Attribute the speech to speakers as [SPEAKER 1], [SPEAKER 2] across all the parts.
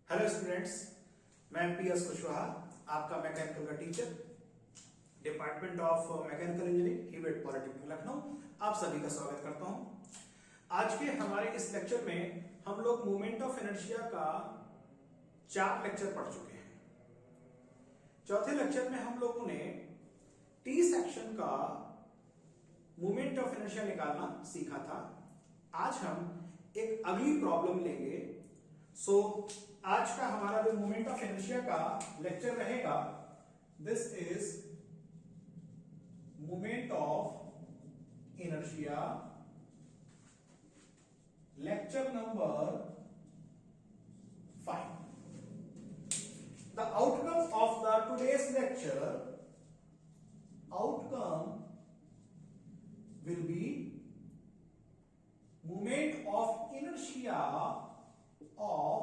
[SPEAKER 1] Hello students, मैं PS Kushwaha, आपका mechanical का teacher, department of mechanical engineering, Hewett polytechnic Lucknow. आप सभी का स्वागत करता हूं। आज के हमारे इस लेक्चर में हम लोग मोमेंट ऑफ इनर्शिया का 4 लेक्चर पढ़ चुके हैं। चौथे लेक्चर में हम लोगों ने टी सेक्शन का मोमेंट ऑफ इनर्शिया निकालना सीखा था। आज हम एक अगली प्रॉब्लम लेंगे। आज का हमारा जो मोमेंट ऑफ इनर्शिया का लेक्चर रहेगा, this is moment of inertia lecture number 5। The outcome of the today's lecture will be moment of inertia of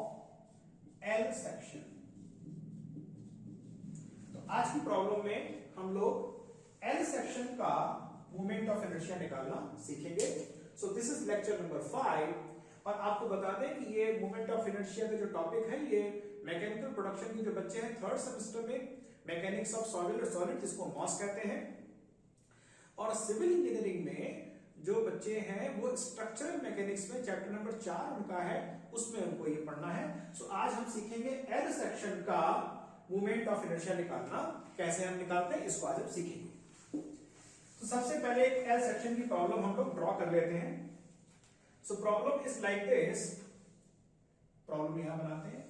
[SPEAKER 1] L section। तो आज की प्रॉब्लम में हम लोग L सेक्शन का मोमेंट ऑफ इनर्शिया निकालना सीखेंगे। So this is lecture number 5। और आपको बता दें कि ये मोमेंट ऑफ इनर्शिया का जो टॉपिक है, ये मैकेनिकल प्रोडक्शन के जो बच्चे हैं 3rd सेमेस्टर में, मैकेनिक्स ऑफ सॉलिड जिसको मॉस कहते हैं, और सिविल इंजीनियरिंग में जो बच्चे हैं वो स्ट्रक्चरल मैकेनिक्स में चैप्टर नंबर 4 उनका है, उसमें उनको ये पढ़ना है। सो आज हम सीखेंगे एल सेक्शन का मोमेंट ऑफ इनर्शिया निकालना। कैसे हम निकालते हैं इसको आज हम सीखेंगे। तो सबसे पहले एक एल सेक्शन की प्रॉब्लम हम लोग ड्रॉ कर लेते हैं। So problem is like this. Problem यहां बनाते हैं।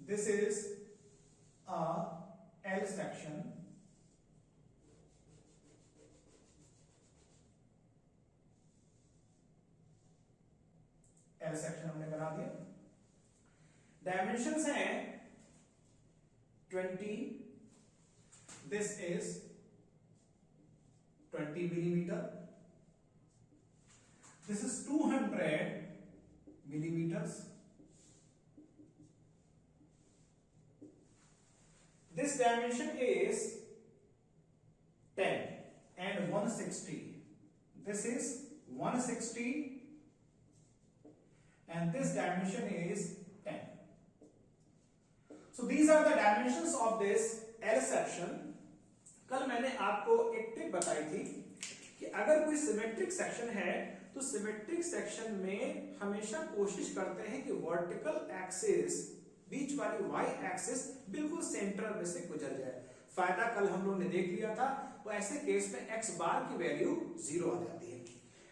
[SPEAKER 1] This is a L section हमने बना दिया। डायमेंशंस हैं 20। This is 20 millimetre. This is 200 millimetres. This dimension is 10 and 160. This is 160 and this dimension is 10. So these are the dimensions of this L section. कल मैंने आपको एक trick बताई थी कि अगर कोई सिमेट्रिक सेक्शन है तो सिमेट्रिक सेक्शन में हमेशा कोशिश करते हैं कि वर्टिकल एक्सिस, बीच वाली वाई एक्सिस बिल्कुल सेंटर में से गुजर जाए। फायदा कल हम लोगों ने देख लिया था। तो ऐसे केस में एक्स बार की वैल्यू 0 आ जाती है।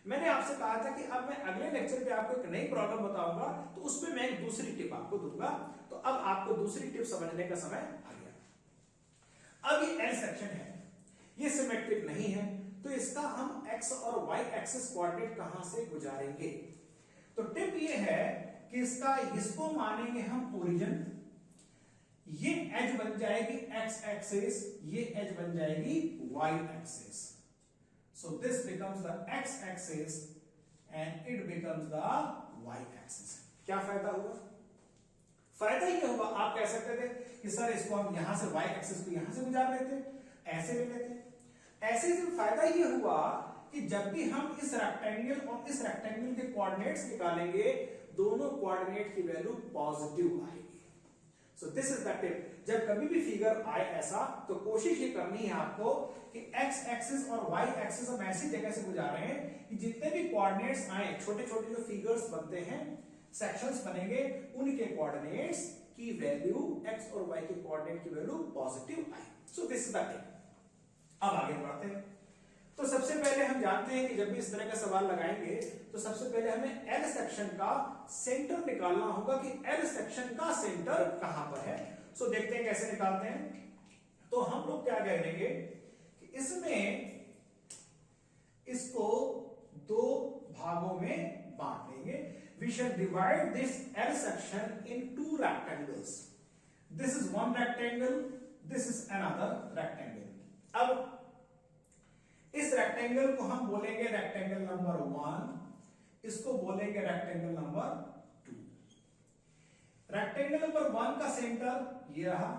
[SPEAKER 1] मैंने आपसे कहा था कि अब मैं अगले लेक्चर पे आपको एक नई प्रॉब्लम बताऊंगा, तो उसमें मैं एक दूसरी टिप आपको दूंगा। तो अब आपको दूसरी टिप समझने का समय आ गया। अब ये एल सेक्शन है, ये सिमेट्रिक नहीं है, तो इसका हम एक्स और वाई एक्सिस कोऑर्डिनेट कहां से गुजारेंगे। तो टिप ये है कि इसको मानेंगे हम ओरिजिन। ये एज बन जाएगी एक्स एक्सिस, ये एज बन जाएगी Y axis. So this becomes the X axis and it becomes the Y axis. क्या फायदा हुआ? फायदा ये हुआ, आप कह सकते थे कि सर इसको हम यहां से वाई एक्सिस को यहां से गुजार लेते, ऐसे ले लेते। ऐसे से फायदा ये हुआ कि जब भी हम इस रेक्टेंगल और इस रेक्टेंगल के कोऑर्डिनेट्स निकालेंगे, दोनों कोऑर्डिनेट की वैल्यू पॉजिटिव आएगी। So this is the tip. जब कभी भी फिगर आए ऐसा, तो कोशिश ये करनी है आपको कि एक्स एक्सिस और वाई एक्सिस हम ऐसी जगह से गुजार रहे हैं कि जितने भी कोऑर्डिनेट्स आए, छोटे छोटे जो फिगर्स बनते हैं, सेक्शंस बनेंगे, उनके कोऑर्डिनेट्स की वैल्यू, एक्स और वाई के कोऑर्डिनेट की वैल्यू पॉजिटिव आए। So this is the tip. अब आगे बढ़ते हैं। तो सबसे पहले हम जानते हैं कि जब भी इस तरह का सवाल लगाएंगे तो सबसे पहले हमें एल सेक्शन का सेंटर निकालना होगा कि एल सेक्शन का सेंटर कहां पर है। सो देखते हैं कैसे निकालते हैं। तो हम लोग क्या करेंगे कि इसमें इसको 2 भागों में बांट लेंगे। We shall divide this L section in 2 rectangles. This is 1 rectangle, this is another rectangle. अब इस रेक्टेंगल को हम बोलेंगे रेक्टेंगल नंबर 1, इसको बोलेंगे रेक्टेंगल नंबर 2। रेक्टेंगल नंबर 1 का सेंटर ये रहा,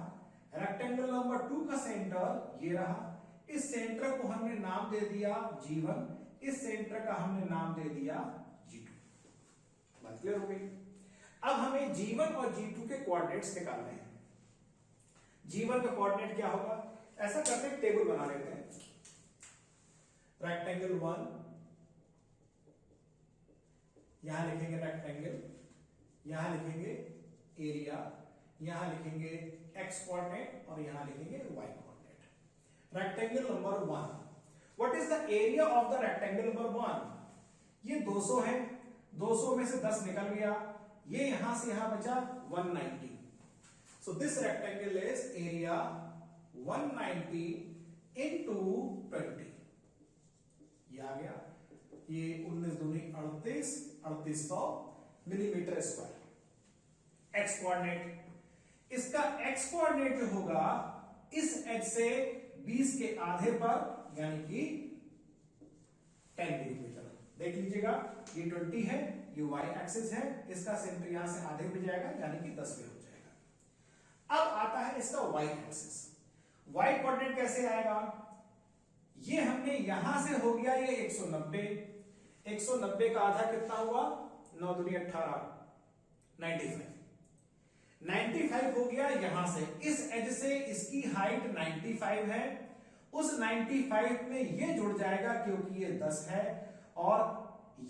[SPEAKER 1] रेक्टेंगल नंबर 2 का सेंटर ये रहा। इस सेंटर को हमने नाम दे दिया G1, इस सेंटर का हमने नाम दे दिया G2। क्लियर हो गई। अब हमें G1 और G2 के कोऑर्डिनेट्स निकालने हैं। G1 का कोऑर्डिनेट क्या होगा, ऐसा करते हैं टेबल बना लेते हैं। रेक्टेंगल 1 यहां लिखेंगे, रेक्टेंगल यहां लिखेंगे एरिया, यहां लिखेंगे x कोऑर्डिनेट और यहां लिखेंगे y coordinate. Rectangle number 1, what is the area of the rectangle number 1? ये 200 है, 200 में से 10 निकल गया, ये यहां से यहां बचा 190। So this rectangle is area 190 into 20, ये आ गया, ये 19 दूनी 38, 3800 मिलीमीटर स्क्वायर। एक्स कोऑर्डिनेट, इसका एक्स कोऑर्डिनेट जो होगा इस एज से 20 के आधे पर यानी कि 10 मिलीमीटर। देख लीजिएगा ये 20 है, ये y एक्सिस है, इसका सेंटर यहां से आधे में जाएगा यानी कि 10 में हो जाएगा। अब आता है इसका y एक्सिस। y कोऑर्डिनेट कैसे आएगा, ये हमने यहां से हो गया ये 190, 190 का आधा कितना हुआ, 9 दूनी 18, 95, 95 हो गया यहां से, इस एज से इसकी हाइट 95 है, उस 95 में ये जुड़ जाएगा क्योंकि ये 10 है, और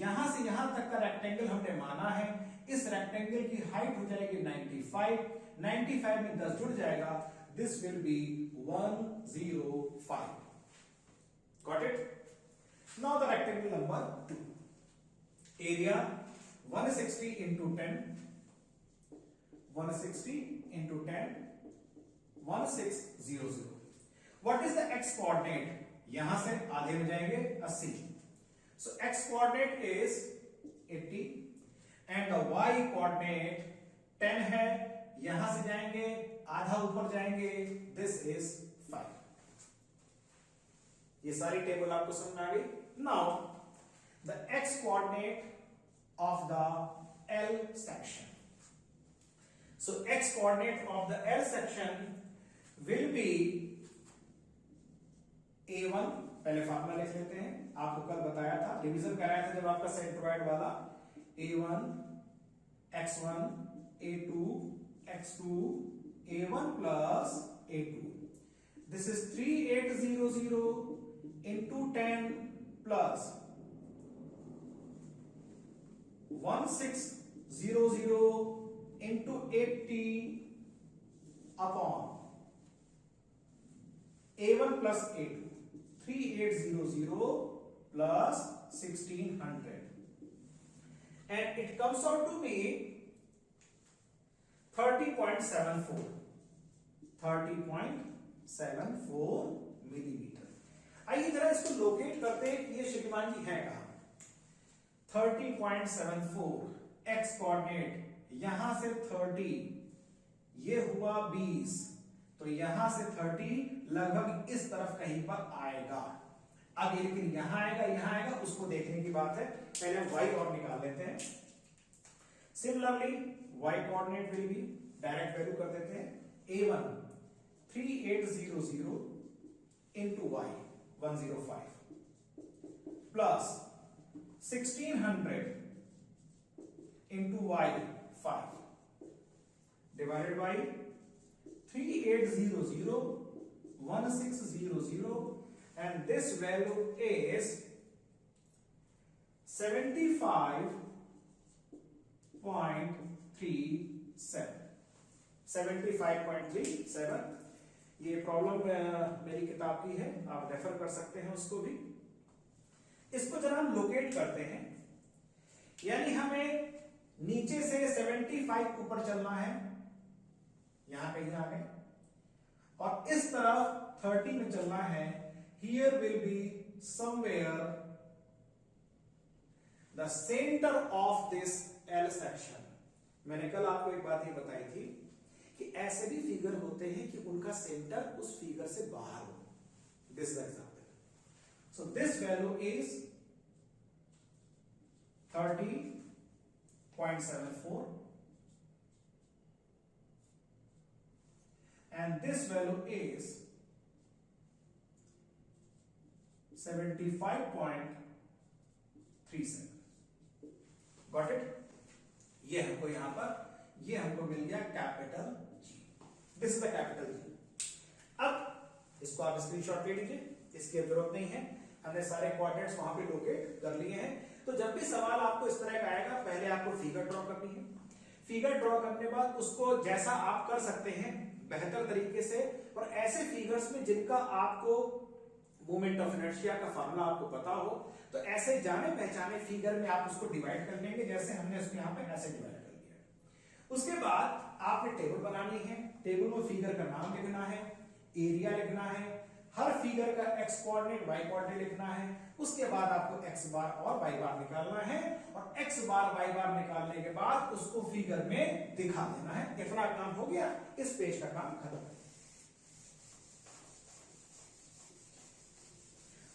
[SPEAKER 1] यहां से यहां तक का रेक्टेंगल हमने माना है, इस रेक्टेंगल की हाइट हो जाएगी 95, 95 में 10 जुड़ जाएगा, this will be 105। Got it? Now the rectangle number 2, area 160 into 10, 160 into 10, 1600। What is the x coordinate? यहां से आधे में जाएंगे 80, so x coordinate is 80 and the y coordinate 10 है, यहां से जाएंगे आधा ऊपर जाएंगे, this is 5। ये सारी टेबल आपको समझ में आ गई। Now the x coordinate of the L section. So x coordinate of the L section will be A1, पहले फार्मूला लिख लेते हैं, आपको कल बताया था, रिवीजन कराया था जब आपका सेंट्रोइड वाला, A1 x1 A2 x2 A1 plus A2, this is 3800 into 10 plus 1600 into 80 upon A1 plus A2, 3800 plus 1600, and it comes out to be 30.74, 30.74 millimetre. आइए जरा इसको लोकेट करते हैं कि ये शिवमान जी है कहां। 30.74 x कोऑर्डिनेट, यहां से 30, ये हुआ 20, तो यहां से 30 लगभग इस तरफ कहीं पर आएगा। अब ये लेकिन यहां आएगा, उसको देखने की बात है, पहले हम y और निकाल लेते हैं। Similarly y coordinate will be, direct value कर देते हैं, A1 3800 into y 105 plus 1600 into y 5 divided by 3800 1600, and this value is 75.37, 75.37। ये प्रॉब्लम मेरी किताब की है, आप रेफर कर सकते हैं उसको भी। इसको जरा हम लोकेट करते हैं, यानी हमें नीचे से 75 ऊपर चलना है, यहां कहीं आ गए, और इस तरफ 30 में चलना है। Here will be somewhere the centre of this L section. मैंने कल आपको एक बात ये बताई थी कि ऐसे भी फिगर होते हैं कि उनका सेंटर उस फिगर से बाहर हो। This example, so this value is 30.74 and this value is 75.37. Got it? ये हमको यहां पर ये हमको मिल गया capital G, this is the capital G. अब इसको आप स्क्रीनशॉट ले लीजिए, इसकी जरूरत नहीं है, हमने सारे कोऑर्डिनेट्स वहां पे लोकेट कर लिए हैं। तो जब भी सवाल आपको इस तरह का आएगा, पहले आपको फिगर ड्रॉ करनी है, फिगर ड्रॉ करने के बाद उसको जैसा आप कर सकते हैं बेहतर तरीके से, और ऐसे फिगर्स में जिनका आपको मोमेंट ऑफ इनर्शिया का फार्मूला आपको पता हो, तो ऐसे जाने पहचाने फिगर में आप उसको डिवाइड कर लेंगे, जैसे हमने उसको यहाँ पे ऐसे डिवाइड कर लिया। उसके बाद आपने टेबल बनानी है, टेबल में फिगर का नाम लिखना है, एरिया लिखना है, हर फिगर का एक्स कोऑर्डिनेट वाई कोऑर्डिनेट लिखना है, उसके बाद आपको एक्स बार और वाई बार निकालना है, और एक्स बार वाई बार निकालने के बाद उसको फिगर में दिखा देना है। इतना काम हो गया, इस पेज का काम खत्म।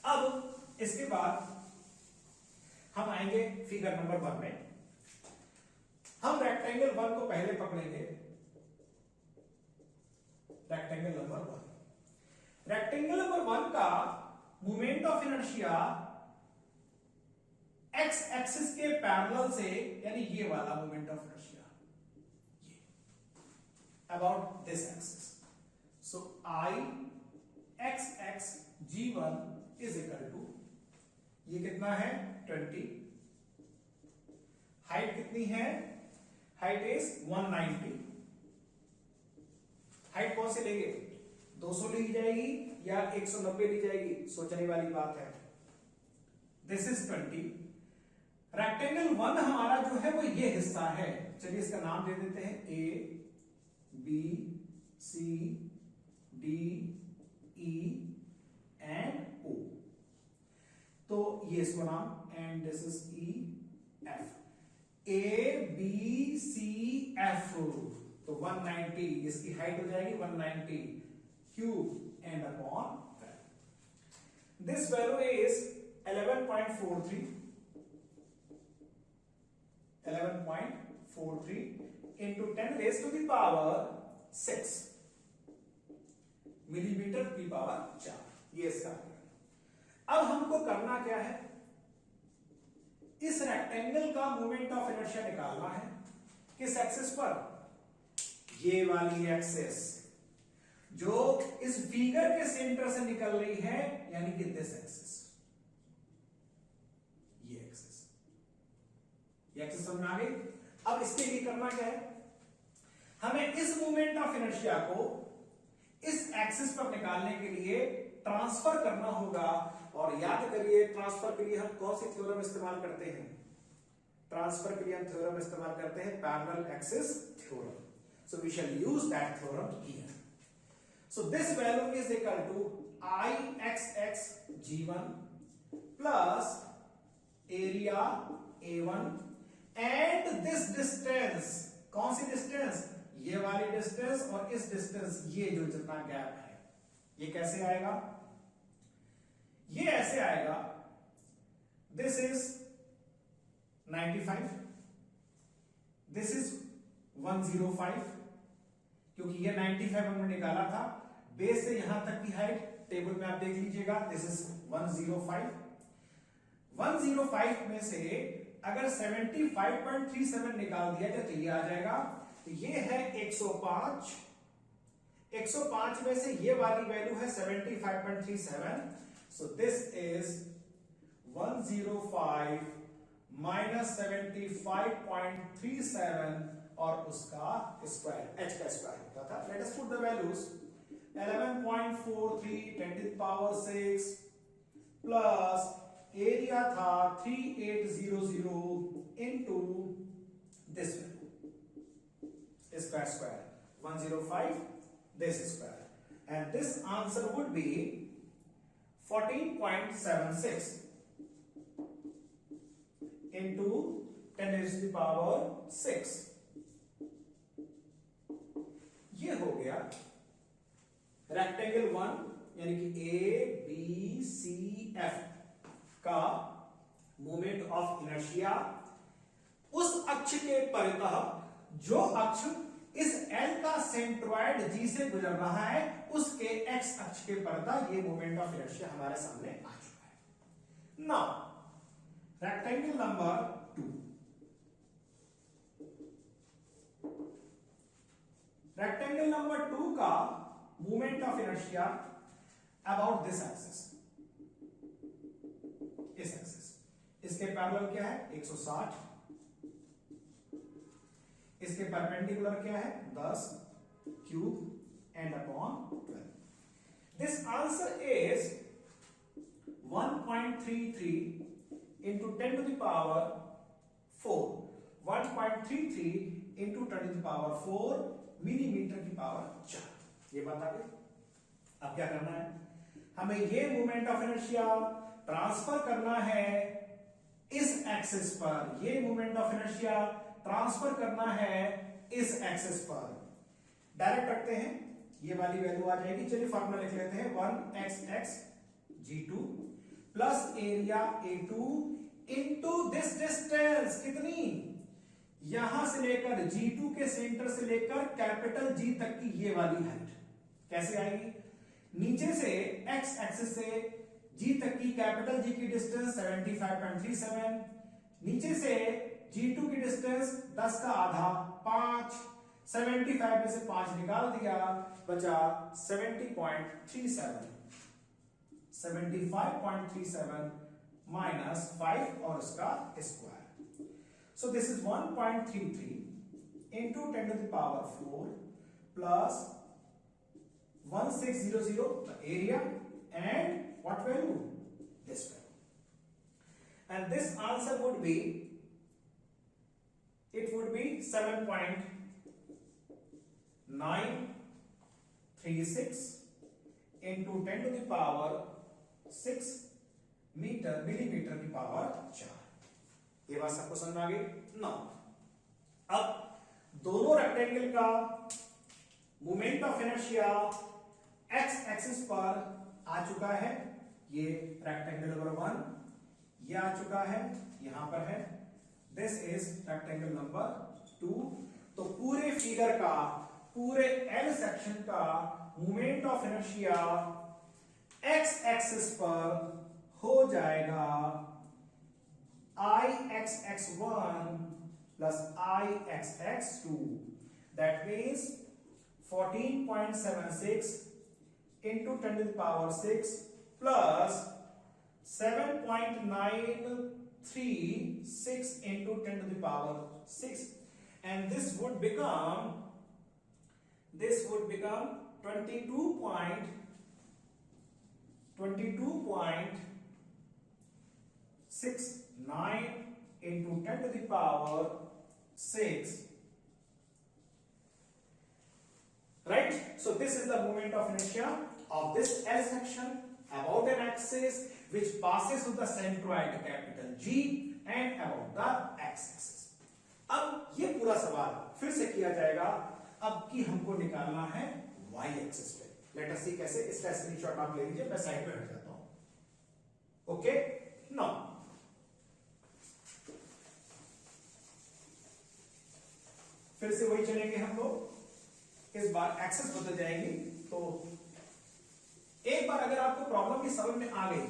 [SPEAKER 1] अब इसके बाद हम आएंगे फिगर नंबर 1 में। हम रेक्टेंगल 1 को पहले पकड़ेंगे, रेक्टेंगल नंबर 1। रेक्टेंगल नंबर 1 का moment of inertia X axis के पैरेलल से, यानी ये वाला मोमेंट ऑफ इनर्शिया, ये about this axis, so I X X g1 is equal to, ये कितना है 20, हाइट कितनी है, हाइट इज 190, हाइट कौन से लेंगे, 200 ली जाएगी या 190 ली जाएगी, सोचने वाली बात है। This is 20। रेक्टेंगल 1 हमारा जो है वो ये हिस्सा है, चलिए इसका नाम दे देते हैं A B C D E and O, तो ये इसको नाम, and this is E F, A B C F, तो 190, इसकी हाइट हो जाएगी 190 cube and upon this value is 11.43 into 10 raised to the power 6 millimetre to the power 4, ये इसका। अब हमको करना क्या है, इस रेक्टेंगल का मोमेंट ऑफ इनर्शिया निकालना है, किस एक्सिस पर, ये वाली एक्सिस जो इस फिगर के सेंटर से निकल रही है, यानी कि दिस एक्सिस, ये एक्सिस, ये एक्सिस समझ में आ गई। अब इसके लिए करना क्या है, हमें इस मोमेंट ऑफ इनर्शिया को इस एक्सिस पर निकालने के लिए ट्रांसफर करना होगा, और याद करिए ट्रांसफर के लिए हम कौन सी थ्योरम इस्तेमाल करते हैं, ट्रांसफर के लिए हम थ्योरम इस्तेमाल करते हैं parallel axis theorem, so we shall use that theorem here. So this value is equal to I XX G1 plus area A1 and this distance, कौन सी डिस्टेंस, ये वाली डिस्टेंस, और इस डिस्टेंस, ये जो जितना गैप है, ये कैसे आएगा, ये ऐसे आएगा, दिस इज 95, दिस इज 105, क्योंकि ये 95 हमने निकाला था, बेस से यहां तक की हाइट टेबल में आप देख लीजिएगा, दिस इज 105, 105 में से अगर 75.37 निकाल दिया जाए तो ये आ जाएगा, तो ये है 105, 105 में से ये वाली वैल्यू है 75.37, सो दिस इज 105 माइनस 75.37 और उसका स्क्वायर, h का स्क्वायर होता था। Let us put the values, 11.43 10 to the power 6 plus area था 3800 इनटू दिस वैल्यू, इसका square 105, this square, and this answer would be 14.76 into 10 raised to the power 6, ये हो गया रेक्टेंगल 1 यानी कि ए बी सी एफ का मोमेंट ऑफ इनर्शिया उस अक्ष के परितः जो अक्ष इस एल का सेंट्रॉइड जी से गुजर रहा है, उसके एक्स अक्ष के परितः ये मोमेंट ऑफ इनर्शिया हमारे सामने आ चुका है। Now rectangle number 2, rectangle number 2 का moment of inertia about this axis, इस एक्सिस, इसके पैरेलल क्या है 160, इसके परपेंडिकुलर क्या है 10 cube and upon 12. This answer is 1.33 into 10 to the power 4, 1.33 into 10 to the power 4 millimetre की पावर 4. ये बात आ गई. अब क्या करना है, हमें ये मोमेंट ऑफ इनर्शिया ट्रांसफर करना है इस एक्सिस पर, ये मोमेंट ऑफ इनर्शिया ट्रांसफर करना है इस एक्सिस पर. डायरेक्ट रखते हैं, ये वाली वैल्यू आ जाएगी. चलिए फॉर्मूला लिख लेते हैं, 1xx g2 plus area A2 into this distance, कितनी, यहां से लेकर G2 के सेंटर से लेकर कैपिटल G तक की ये वाली हाइट कैसे आएगी, नीचे से x एक्सिस से G तक की कैपिटल G की डिस्टेंस 75.37, नीचे से G2 की डिस्टेंस 10 का आधा 5, 75 में से 5 निकाल दिया, बचा 70.37, 75.37 माइनस 5 और इसका square. So this is 1.33 into 10 to the power 4 plus 1600 the area and what value, this value, and this answer would be, it would be 7.936 into 10 to the power 6 metre millimetre की power 4. ये बात सबको समझ आ गई ना. अब दोनों rectangle का moment of inertia X axis पर आ चुका है. ये रेक्टेंगल नंबर 1 ये आ चुका है, यहां पर है. This is rectangle number 2. तो पूरे फिगर का, पूरे एल सेक्शन का moment of inertia X axis पर हो जाएगा Ixx1 plus Ixx2. That means 14.76 into 10 to the power 6 plus 7.936 into 10 to the power 6, and this would become 22.69 into 10 to the power 6, right? So this is the moment of inertia of this L section about an axis which passes through the centroid capital G and about the x-axis. अब ये पूरा सवाल फिर से किया जाएगा. अब की हमको निकालना है y एक्सिस पे. लेट अस सी कैसे. इसका स्क्रीनशॉट आप ले लीजिए, मैं साइड पे हट जाता हूं. ओके, नाउ फिर से वही चलेंगे हम लोग. इस बार एक्सेस बदल जाएगी. तो एक बार अगर आपको प्रॉब्लम की समझ में आ गई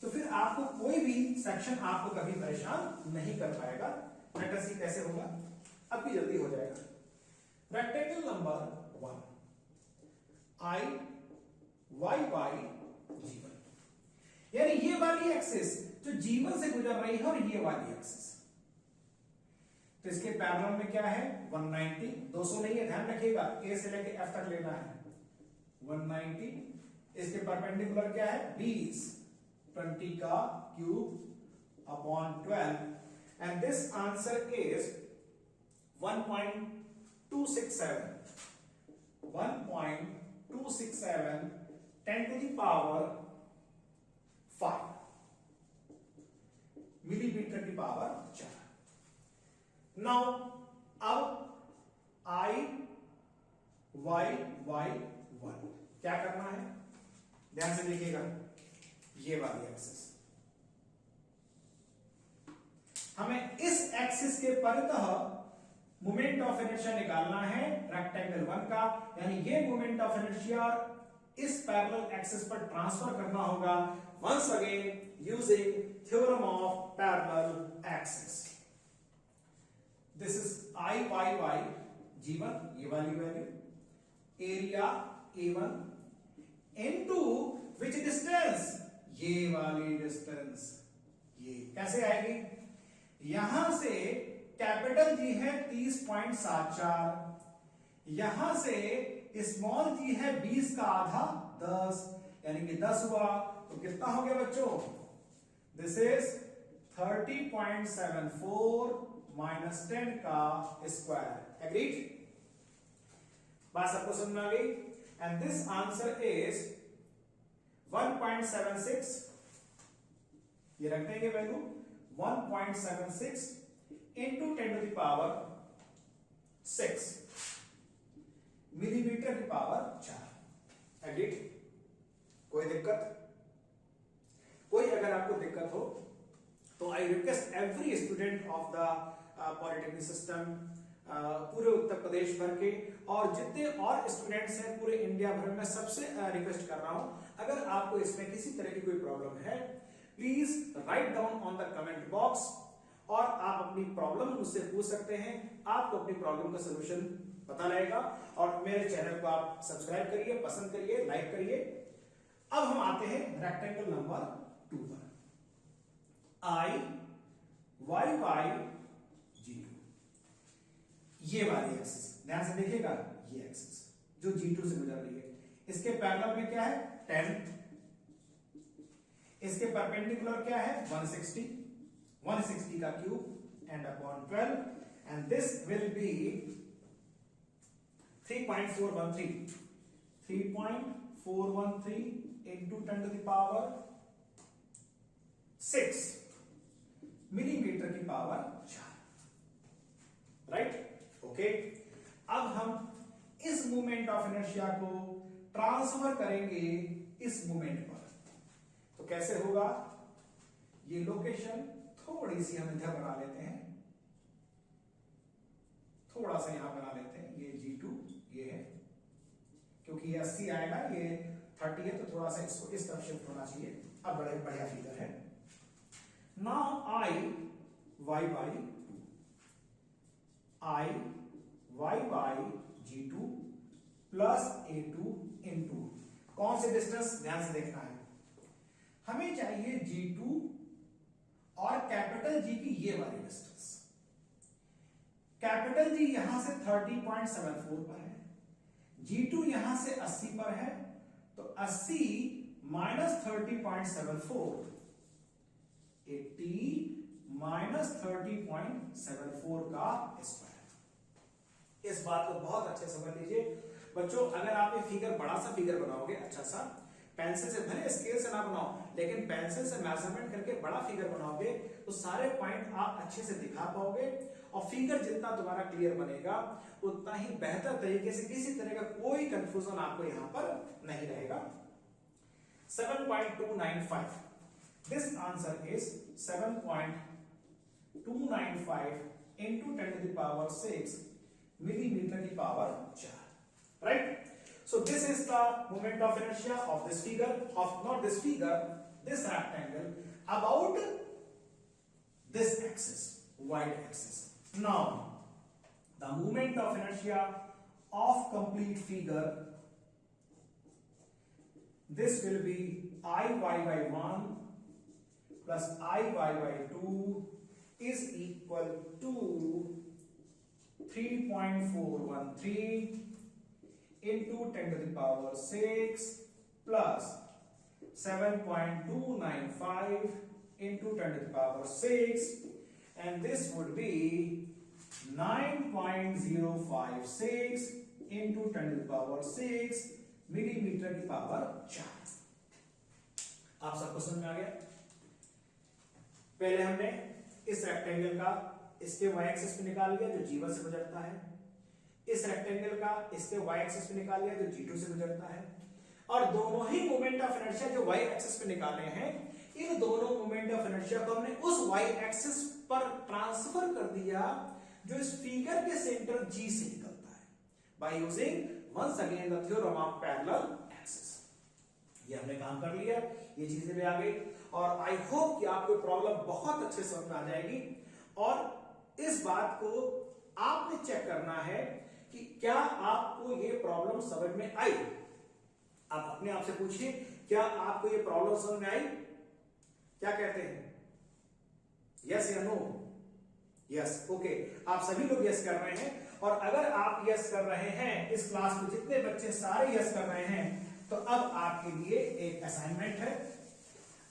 [SPEAKER 1] तो फिर आपको कोई भी सेक्शन आपको कभी परेशान नहीं कर पाएगा. लेट अस सी कैसे होगा. अब भी जल्दी हो जाएगा. Rectangle number 1 I y by G1, यानी ये वाली एक्सिस जो G1 से गुजर रही है और ये वाली एक्सिस, तो इसके पैरेलल में क्या है 190, 200 नहीं है, ध्यान रखिएगा, A से लेके F तक लेना है 190. इसके परपेंडिकुलर क्या है 20, 20 का cube upon 12, and this answer is 1.267 10 to the power 5 millimetre की पावर 4. नाउ अब y1 क्या करना है, ध्यान से देखिएगा. ये वाली एक्सिस, हमें इस एक्सिस के परितः मोमेंट ऑफ इनर्शिया निकालना है रेक्टेंगल 1 का. यानी ये मोमेंट ऑफ इनर्शिया इस पैरेलल एक्सिस पर ट्रांसफर करना होगा. Once again using theorem of parallel axis. This is I y G1, ये वाली value, area A1 into which distance, ये वाली डिस्टेंस। ये कैसे आएगी, यहां से कैपिटल जी है 30.74, यहां से स्मॉल जी है 20 का आधा 10, यानी कि 10 हुआ। तो कितना हो गया बच्चों, दिस इज 30.74 माइनस 10 का स्क्वायर। एग्रीड, बात सबको समझ में आ गई। एंड दिस आंसर इज 1.76, ये रख देंगे value 1.76 into 10 to the power 6 millimetre की पावर 4। एग्रीड, कोई दिक्कत? कोई अगर आपको दिक्कत हो तो I request every student of the polytechnic system, पूरे उत्तर प्रदेश भर के और जितने और स्टूडेंट्स हैं पूरे इंडिया भर में, सबसे रिक्वेस्ट कर रहा हूं, अगर आपको इसमें किसी तरह की कोई प्रॉब्लम है, please write down on the comment box और आप अपनी प्रॉब्लम मुझसे पूछ सकते हैं। आपको अपनी प्रॉब्लम का सलूशन पता लगेगा। और मेरे चैनल को आप सब्सक्राइब करिए, पसंद करिए, लाइक करिए। अब हम आते हैं रेक्टेंगल नंबर 2 पर। I Y Y G2, ये वाली एक्सिस ध्यान से देखिएगा, ये एक्सिस जो G2 से गुजर रही है, इसके पैरेलल में क्या है 10, इसके परपेंडिकुलर क्या है 160 का cube and upon 12, and this will be 3.413 into 10 to the power 6 millimetre की पावर 4। Right, okay. अब हम इस मोमेंट ऑफ इनर्शिया को ट्रांसफर करेंगे इस मोमेंट पर। तो कैसे होगा, ये लोकेशन थोड़ी सी हम इधर बना लेते हैं, थोड़ा सा यहां बना लेते हैं। ये G2 ये है, क्योंकि ये 80 आएगा, ये 30 है, तो थोड़ा सा इसको इस तरफ शिफ्ट होना चाहिए। अब बड़े बढ़िया फिगर है। Now I Y Y G2 plus A2 into कौन से डिस्टेंस, ध्यान से देखना है, हमें चाहिए G2 और कैपिटल G की ये वाली डिस्टेंस। कैपिटल G यहां से 30.74 पर है, G2 यहां से 80 पर है, तो 80 माइनस 30.74, 80 माइनस 30.74 का स्क्वायर। इस बात को बहुत अच्छे से समझ लीजिए बच्चों। अगर आप ये फिगर बड़ा सा फिगर बनाओगे, अच्छा सा, पेंसिल से, भले स्केल से ना बनाओ, लेकिन पेंसिल से मेजरमेंट करके बड़ा फिगर बनाओगे तो सारे पॉइंट आप अच्छे से दिखा पाओगे, और फिगर जितना तुम्हारा क्लियर बनेगा उतना ही बेहतर तरीके से, किसी तरह का कोई कंफ्यूजन आपको यहां पर नहीं रहेगा। 7.295, this answer is 7.295 into 10 to the power 6 millimeter की power 4। Right, so this is the moment of inertia of this figure, of not this figure, this rectangle about this axis, y axis. Now the moment of inertia of complete figure, this will be Iyy1 plus Iyy2 is equal to 3.413 into 10 to the power 6 plus 7.295 into 10 to the power 6, and this would be 9.056 into 10 to the power 6 millimetre की power 4। आप सबको समझ में आ गया? पहले हमने इस rectangle का इसके y एक्सिस पे निकाल लिया जो G1 से गुजरता है, इस रेक्टेंगल का इसके y एक्सिस पे निकाल लिया जो G2 से गुजरता है, और दोनों ही मोमेंट ऑफ इनर्शिया जो y एक्सिस पे निकाले हैं, इन दोनों मोमेंट ऑफ इनर्शिया को हमने उस y एक्सिस पर ट्रांसफर कर दिया जो इस फिगर के सेंटर G से निकलता है, by using once again the theorem of parallel axis. ये हमने काम कर लिया, ये चीजें भी आ गई, और आई होप कि आपको प्रॉब्लम बहुत अच्छे समझ में आ जाएगी। और इस बात को आपने चेक करना है कि कि क्या आपको ये प्रॉब्लम समझ में आई? आप अपने आप से पूछिए, क्या आपको ये प्रॉब्लम समझ में आई? क्या कहते हैं? यस या नो? यस, ओके, आप सभी लोग यस कर रहे हैं। और अगर आप यस कर रहे हैं, इस क्लास में जितने बच्चे सारे यस कर रहे हैं, तो अब आपके लिए एक असाइनमेंट है।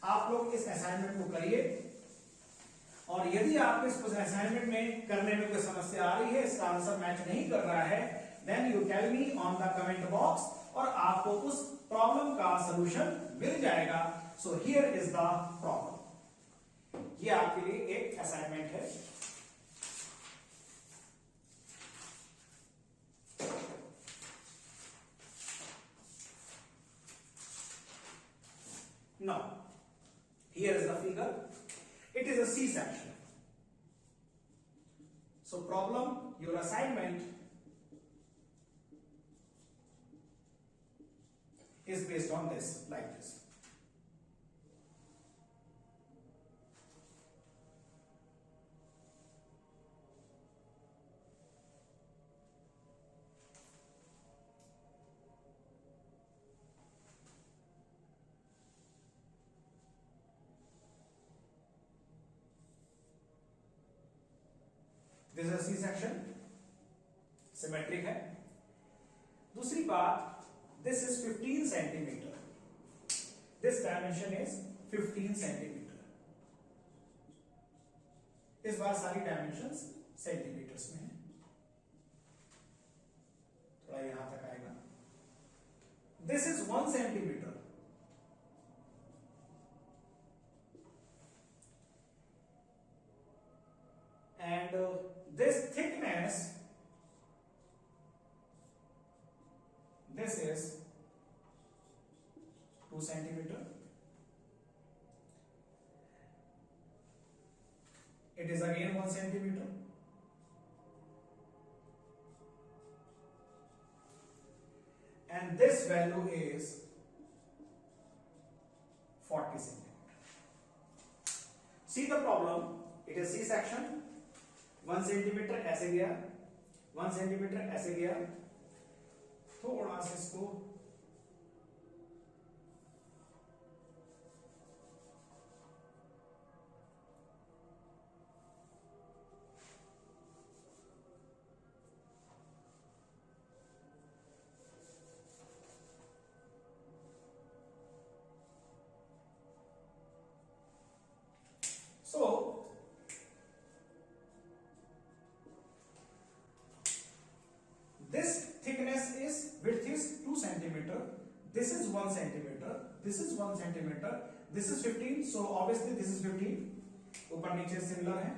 [SPEAKER 1] आप लोग इस असाइनमेंट को करिए, और यदि आपको इस असाइनमेंट में करने में कोई समस्या आ रही है, इसका आंसर मैच नहीं कर रहा है, then you tell me on the comment box, और आपको उस प्रॉब्लम का सॉल्यूशन मिल जाएगा। So here is the problem. ये आपके लिए एक असाइनमेंट है। Now, here is the figure. It is a C section. So problem, your assignment is based on this, like this. This is a C section, symmetric है। दूसरी बात, this is 15 centimetre, this dimension is 15 centimetre. इस बार सारी dimensions centimetres में है, थोड़ा यहां तक आएगा। This is 1 centimetre, and this thickness, this is 2 centimeter. It is again 1 centimeter. And this value is 40 centimeter. See the problem. It is C section. 1 centimetre ऐसे गया, 1 सेंटीमीटर ऐसे गया, थोड़ा सा इसको this thickness is, width is 2 centimeter, this is 1 centimeter, this is 1 centimeter, this is 15, so obviously this is 15, ऊपर नीचे similar है,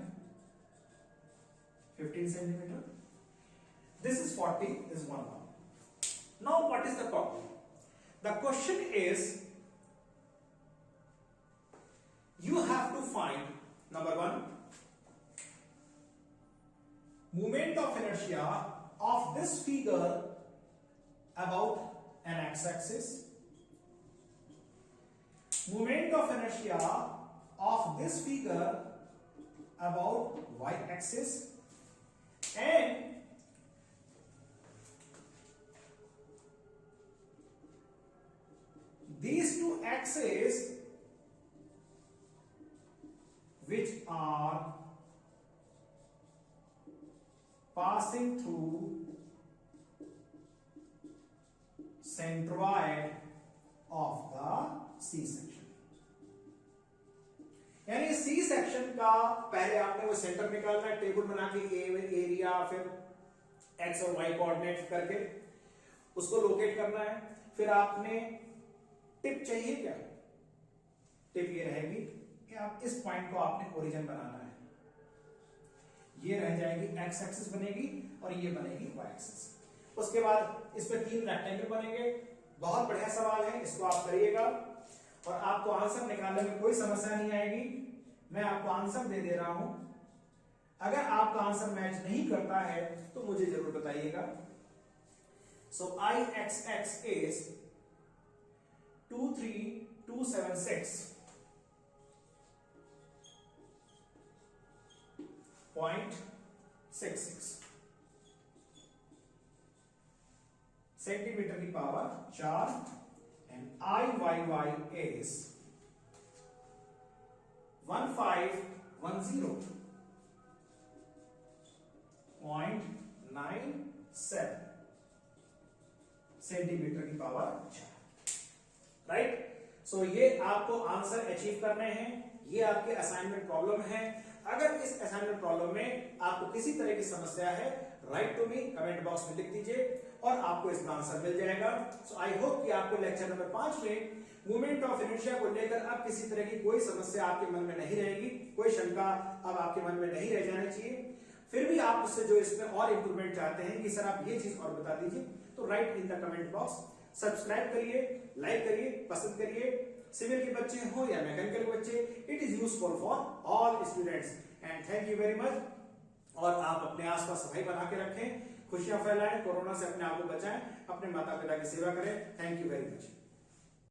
[SPEAKER 1] 15 centimeter, this is 40, this is 1. Now what is the problem? The question is, you have to find, number 1, moment of inertia of this figure about an x-axis, moment of inertia of this figure about y-axis, and these two axes which are passing through centroid of the C section। यानी C section का पहले आपने वो centre निकालना है, table बना के area, फिर x और y कोऑर्डिनेट करके उसको लोकेट करना है। फिर आपने टिप चाहिए, क्या टिप ये रहेगी कि आप इस पॉइंट को आपने ओरिजिन बनाना है, ये रह जाएगी x एक्सिस बनेगी और ये बनेगी y एक्सिस। उसके बाद इस पे 3 रेक्टेंगल बनेंगे। बहुत बढ़िया सवाल है, इसको आप करिएगा और आपको आंसर निकालने में कोई समस्या नहीं आएगी। मैं आपको आंसर दे रहा हूं, अगर आपका आंसर मैच नहीं करता है तो मुझे जरूर बताइएगा। सो IXX is 23276.66। सेंटीमीटर की power 4 and IYY is 1510.97 centimetre की पावर 4। राइट, सो ये आपको आंसर अचीव करने हैं, ये आपके असाइनमेंट प्रॉब्लम है। अगर इस असाइनमेंट प्रॉब्लम में आपको किसी तरह की समस्या है, write to me, comment box में लिख दीजिए और आपको इसका आंसर मिल जाएगा। सो आई होप कि आपको लेक्चर नंबर 5 में मूवमेंट ऑफ इनर्शिया को लेकर अब किसी तरह की कोई समस्या आपके मन में नहीं रहेगी, कोई शंका अब आपके मन में नहीं रह जानी चाहिए। फिर भी आप उससे जो इसमें और इंप्रूवमेंट चाहते हैं कि सर आप ये चीज और बता दीजिए, तो right in the comment box. Subscribe करिए, लाइक करिए, पसंद करिए। सिविल के बच्चे हो या मैकेनिकल के बच्चे, it is useful for all students and thank you very much. और आप अपने आसपास सफाई बना के रखें, खुशियां फैलाएं, कोरोना से अपने आप को बचाएं, अपने माता पिता की सेवा करें। Thank you very much.